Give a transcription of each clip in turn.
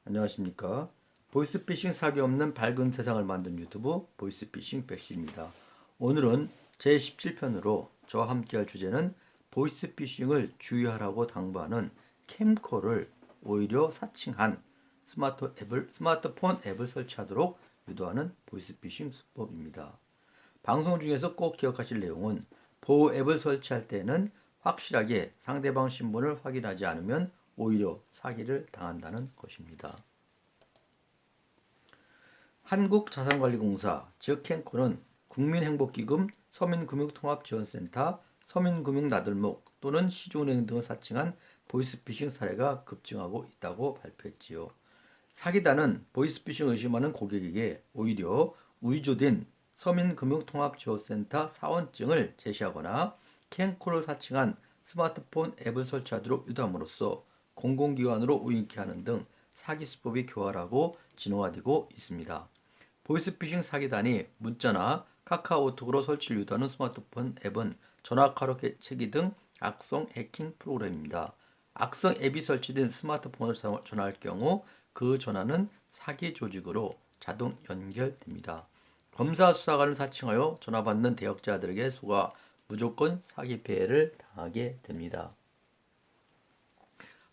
안녕하십니까. 보이스피싱 사기 없는 밝은 세상을 만든 유튜브 보이스피싱 백시입니다. 오늘은 제17편으로 저와 함께할 주제는 보이스피싱을 주의하라고 당부하는 캠코를 오히려 사칭한 스마트폰 앱을 설치하도록 유도하는 보이스피싱 수법입니다. 방송 중에서 꼭 기억하실 내용은 보호 앱을 설치할 때는 확실하게 상대방 신분을 확인하지 않으면 오히려 사기를 당한다는 것입니다. 한국자산관리공사 즉 캠코는 국민행복기금, 서민금융통합지원센터, 서민금융나들목 또는 시중은행 등을 사칭한 보이스피싱 사례가 급증하고 있다고 발표했지요. 사기단은 보이스피싱 의심하는 고객에게 오히려 위조된 서민금융통합지원센터 사원증을 제시하거나 캠코를 사칭한 스마트폰 앱을 설치하도록 유도함으로써 공공기관으로 우인케 하는 등 사기 수법이 교활하고 진화되고 있습니다. 보이스피싱 사기단이 문자나 카카오톡으로 설치를 유도하는 스마트폰 앱은 전화 카르텔 등 악성 해킹 프로그램입니다. 악성 앱이 설치된 스마트폰을 전화할 경우 그 전화는 사기 조직으로 자동 연결됩니다. 검사 수사관을 사칭하여 전화받는 대역자들에게 속아 무조건 사기 피해를 당하게 됩니다.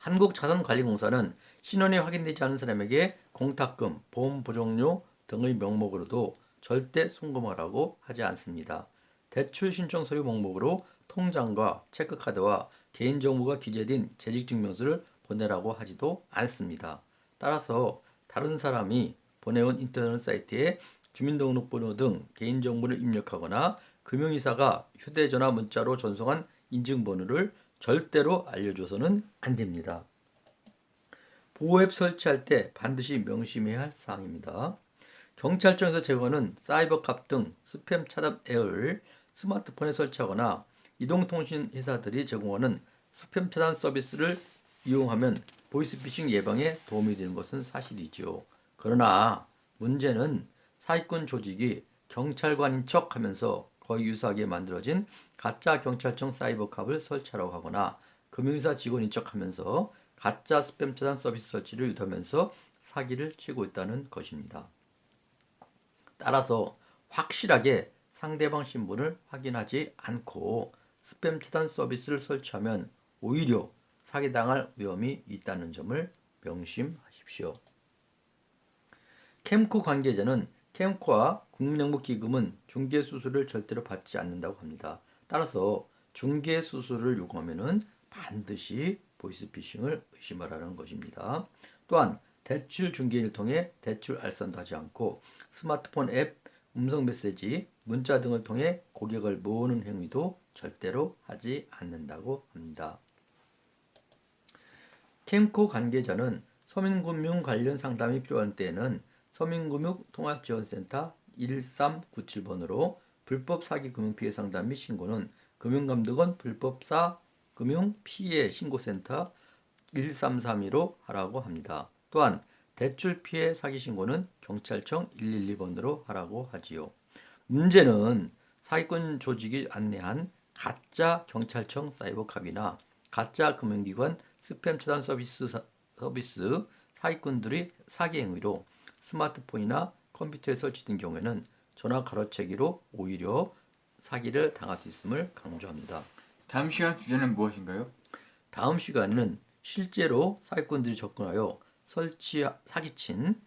한국자산관리공사는 신원이 확인되지 않은 사람에게 공탁금, 보험보장료 등의 명목으로도 절대 송금하라고 하지 않습니다. 대출 신청 서류 목록으로 통장과 체크카드와 개인정보가 기재된 재직증명서를 보내라고 하지도 않습니다. 따라서 다른 사람이 보내온 인터넷 사이트에 주민등록번호 등 개인정보를 입력하거나 금융이사가 휴대전화 문자로 전송한 인증번호를 절대로 알려줘서는 안 됩니다. 보호앱 설치할 때 반드시 명심해야 할 사항입니다. 경찰청에서 제공하는 사이버캅 등 스팸 차단 앱을 스마트폰에 설치하거나 이동통신 회사들이 제공하는 스팸 차단 서비스를 이용하면 보이스피싱 예방에 도움이 되는 것은 사실이지요. 그러나 문제는 사기꾼 조직이 경찰관인 척하면서 거의 유사하게 만들어진 가짜 경찰청 사이버캅을 설치하라고 하거나 금융회사 직원인 척하면서 가짜 스팸 차단 서비스 설치를 유도하면서 사기를 치고 있다는 것입니다. 따라서 확실하게 상대방 신분을 확인하지 않고 스팸 차단 서비스를 설치하면 오히려 사기당할 위험이 있다는 점을 명심하십시오. 캠코 관계자는 캠코와 국민행복기금은 중개수수료를 절대로 받지 않는다고 합니다. 따라서 중개수수료를 요구하면 반드시 보이스피싱을 의심하라는 것입니다. 또한 대출 중개인을 통해 대출 알선도 하지 않고 스마트폰 앱, 음성 메시지, 문자 등을 통해 고객을 모으는 행위도 절대로 하지 않는다고 합니다. 캠코 관계자는 서민금융 관련 상담이 필요한 때에는 서민금융통합지원센터 1397번으로 불법 사기 금융피해 상담 및 신고는 금융감독원 불법사 금융피해 신고센터 1332로 하라고 합니다. 또한 대출 피해 사기 신고는 경찰청 112번으로 하라고 하지요. 문제는 사기꾼 조직이 안내한 가짜 경찰청 사이버캅이나 가짜 금융기관 스팸 차단 서비스 사기꾼들이 사기 행위로 스마트폰이나 컴퓨터에 설치된 경우에는 전화 가로채기로 오히려 사기를 당할 수 있음을 강조합니다. 다음 시간 주제는 무엇인가요? 다음 시간에는 실제로 사기꾼들이 접근하여 사기친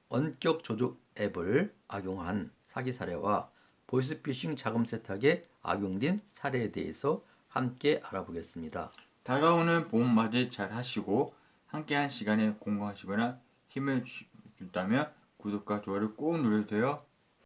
원격 조작 앱을 악용한 사기 사례와 보이스피싱 자금 세탁에 악용된 사례에 대해서 함께 알아보겠습니다. 다가오는 봄 맞이 잘 하시고 함께한 시간에 공부하시거나 힘을 준다면 구독과 좋아요를 꼭 눌러주세요.